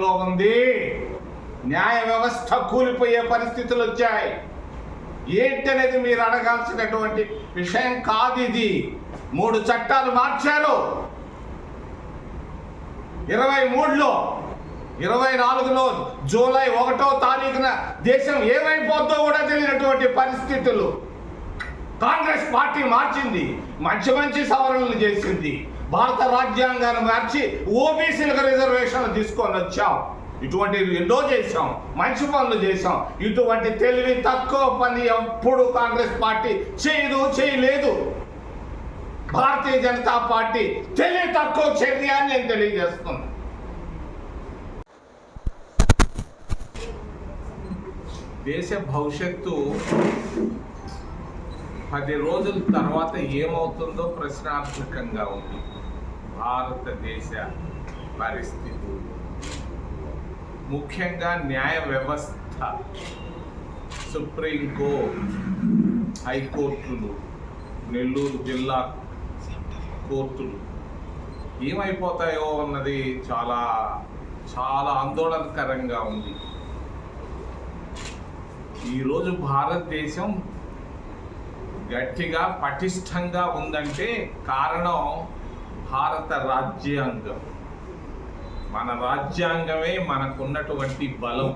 చేతుల్లో ఉంది. న్యాయ వ్యవస్థ కూలిపోయే పరిస్థితులు వచ్చాయి. ఏంటనేది మీరు అడగాల్సినటువంటి విషయం కాదు. ఇది 3 చట్టాలు మార్చారు. 23లో 24లో జూలై 1వ తారీఖున దేశం ఏమైపోద్దో కూడా తెలియనటువంటి పరిస్థితులు. కాంగ్రెస్ పార్టీ మార్చింది, మంచి సవరణలు చేసింది. భారత రాజ్యాంగాన్ని మార్చి ఓబీసీలకు రిజర్వేషన్లు తీసుకొని వచ్చాం. ఇటువంటి ఎన్నో చేశాం, మంచి పనులు చేశాం. ఇటువంటి తెలివి తక్కువ పని ఎప్పుడు కాంగ్రెస్ పార్టీ చేయలేదు. భారతీయ జనతా పార్టీ తెలివి తక్కువ చర్య అని నేను తెలియజేస్తున్నాను. దేశ భవిష్యత్తు 10 రోజుల తర్వాత ఏమవుతుందో ప్రశ్నార్థకంగా ఉంది. భారతదేశ పరిస్థితి, ముఖ్యంగా న్యాయ వ్యవస్థ, సుప్రీంకోర్టు, హైకోర్టులు, నెల్లూరు జిల్లా కోర్టులు ఏమైపోతాయో అన్నది చాలా ఆందోళనకరంగా ఉంది. ఈరోజు భారతదేశం గట్టిగా పటిష్టంగా ఉందంటే కారణం భారత రాజ్యాంగం. మన రాజ్యాంగమే మనకున్నటువంటి బలం.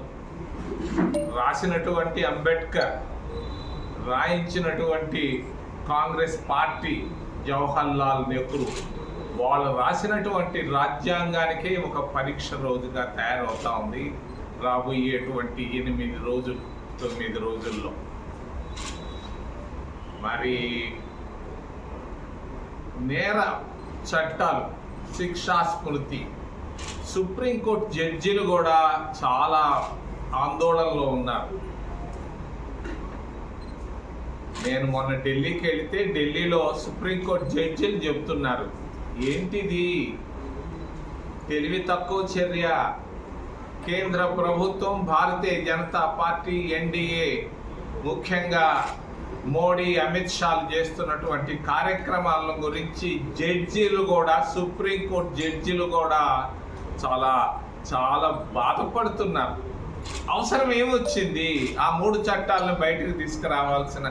రాసినటువంటి అంబేద్కర్, రాయించినటువంటి కాంగ్రెస్ పార్టీ, జవహర్లాల్ నెహ్రూ, వాళ్ళు రాసినటువంటి రాజ్యాంగానికే ఒక పరీక్ష రోజుగా తయారవుతా ఉంది రాబోయేటువంటి 9 రోజుల్లో. మరి నేర చట్టాలు, శిక్షా స్మృతి, సుప్రీంకోర్టు జడ్జీలు కూడా చాలా ఆందోళనలో ఉన్నారు. నేను మొన్న ఢిల్లీకి వెళితే ఢిల్లీలో సుప్రీంకోర్టు జడ్జీలు చెబుతున్నారు, ఏంటిది తెలివి తక్కువ చర్య. కేంద్ర ప్రభుత్వం, భారతీయ జనతా పార్టీ, ఎన్డీఏ, ముఖ్యంగా మోడీ, అమిత్ షాలు చేస్తున్నటువంటి కార్యక్రమాల గురించి జడ్జీలు కూడా, సుప్రీంకోర్టు జడ్జీలు కూడా చాలా బాధపడుతున్నారు. అవసరం ఏమొచ్చింది? ఆ 3 చట్టాలను బయటకు తీసుకురావాల్సిన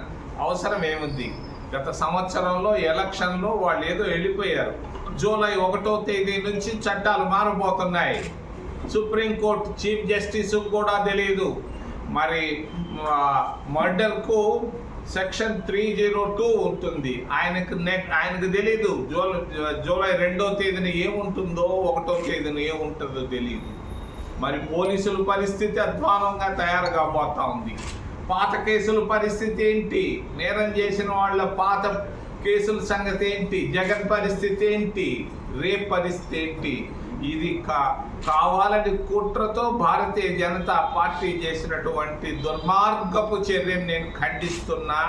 అవసరం ఏముంది? గత సంవత్సరంలో ఎలక్షన్లో వాళ్ళు ఏదో వెళ్ళిపోయారు. జూలై 1వ తేదీ నుంచి చట్టాలు మారబోతున్నాయి. సుప్రీంకోర్టు చీఫ్ జస్టిస్ కూడా తెలియదు. మరి మర్డర్కు సెక్షన్ 302 ఉంటుంది, ఆయనకు తెలీదు. జూలై 2వ తేదీన ఏముంటుందో, 1వ తేదీన ఏముంటుందో తెలియదు. మరి పోలీసుల పరిస్థితి అధ్వానంగా తయారు కాబోతా ఉంది. పాత కేసుల పరిస్థితి ఏంటి? నేరం చేసిన వాళ్ళ పాత కేసుల సంగతి ఏంటి? జగన్ పరిస్థితి ఏంటి? రేప్ పరిస్థితి ఏంటి? ఇది కావాలని కుట్రతో భారతీయ జనతా పార్టీ చేసినటువంటి దుర్మార్గపు చర్యను నేను ఖండిస్తున్నా.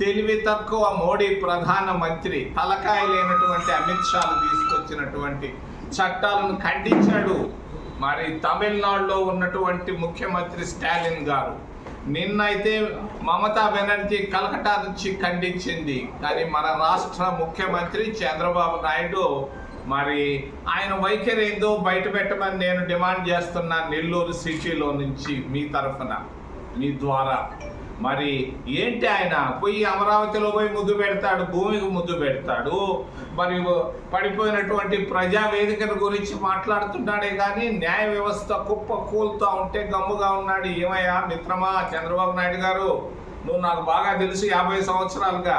తెలివి తక్కువ మోడీ ప్రధానమంత్రి, తలకాయ లేనటువంటి అమిత్ షాలు తీసుకొచ్చినటువంటి చట్టాలను ఖండించాడు. మరి తమిళనాడులో ఉన్నటువంటి ముఖ్యమంత్రి స్టాలిన్ గారు, నిన్నైతే మమతా బెనర్జీ కలకటా నుంచి ఖండించింది. కానీ మన రాష్ట్ర ముఖ్యమంత్రి చంద్రబాబు నాయుడు మరి ఆయన వైఖరి ఏందో బయట పెట్టమని నేను డిమాండ్ చేస్తున్నా. నెల్లూరు సిటీలో నుంచి మీ తరఫున, మీ ద్వారా మరి ఏంటి? ఆయన పోయి అమరావతిలో పోయి ముద్దు పెడతాడు, భూమికి ముద్దు పెడతాడు, మరి పడిపోయినటువంటి ప్రజావేదికల గురించి మాట్లాడుతున్నాడే కానీ న్యాయ వ్యవస్థ కుప్ప కూలుతూ ఉంటే గమ్ముగా ఉన్నాడు. ఏమయ్యా మిత్రమా చంద్రబాబు నాయుడు గారు, నువ్వు నాకు బాగా తెలుసు 50 సంవత్సరాలుగా,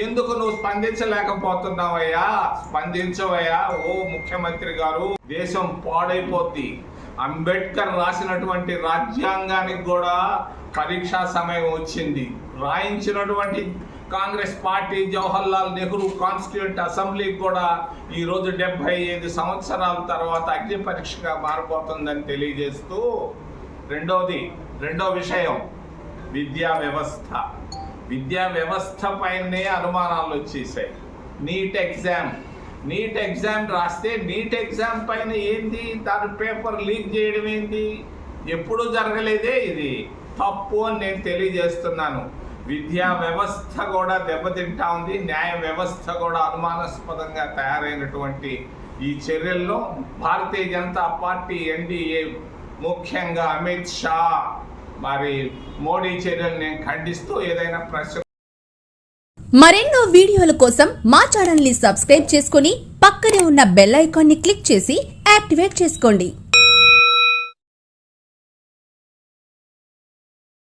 ఎందుకు నువ్వు స్పందించలేకపోతున్నావయ్యా? స్పందించవయ్యా ఓ ముఖ్యమంత్రి గారు. దేశం పాడైపోద్ది. అంబేద్కర్ రాసినటువంటి రాజ్యాంగానికి కూడా పరీక్షా సమయం వచ్చింది. రాయించినటువంటి కాంగ్రెస్ పార్టీ, జవహర్లాల్ నెహ్రూ కాన్స్టిట్యూంట్ అసెంబ్లీకి కూడా ఈరోజు 75 సంవత్సరాల తర్వాత అగ్ని పరీక్షగా మారిపోతుందని తెలియజేస్తూ, రెండో విషయం విద్యా వ్యవస్థ. విద్యా వ్యవస్థ పైనే అనుమానాలు వచ్చేసాయి. నీట్ ఎగ్జామ్ రాస్తే నీట్ ఎగ్జామ్ పైన ఏంది? దాని పేపర్ లీక్ చేయడం ఏంది? ఎప్పుడూ జరగలేదే. ఇది తప్పు అని నేను తెలియజేస్తున్నాను. విద్యా వ్యవస్థ కూడా దెబ్బతింటా ఉంది. న్యాయ వ్యవస్థ కూడా అనుమానాస్పదంగా తయారైనటువంటి ఈ చర్యల్లో భారతీయ జనతా పార్టీ, ఎన్డీఏ ముఖ్యంగా అమిత్ షా మరి మోడీ చర్యలు నేను ఖండిస్తూ ఏదైనా ప్రశ్న. మరెన్నో వీడియోల కోసం మా ఛానల్ ని సబ్స్క్రైబ్ చేసుకుని పక్కనే ఉన్న బెల్ ఐకాన్ ని క్లిక్ చేసి యాక్టివేట్ చేసుకోండి.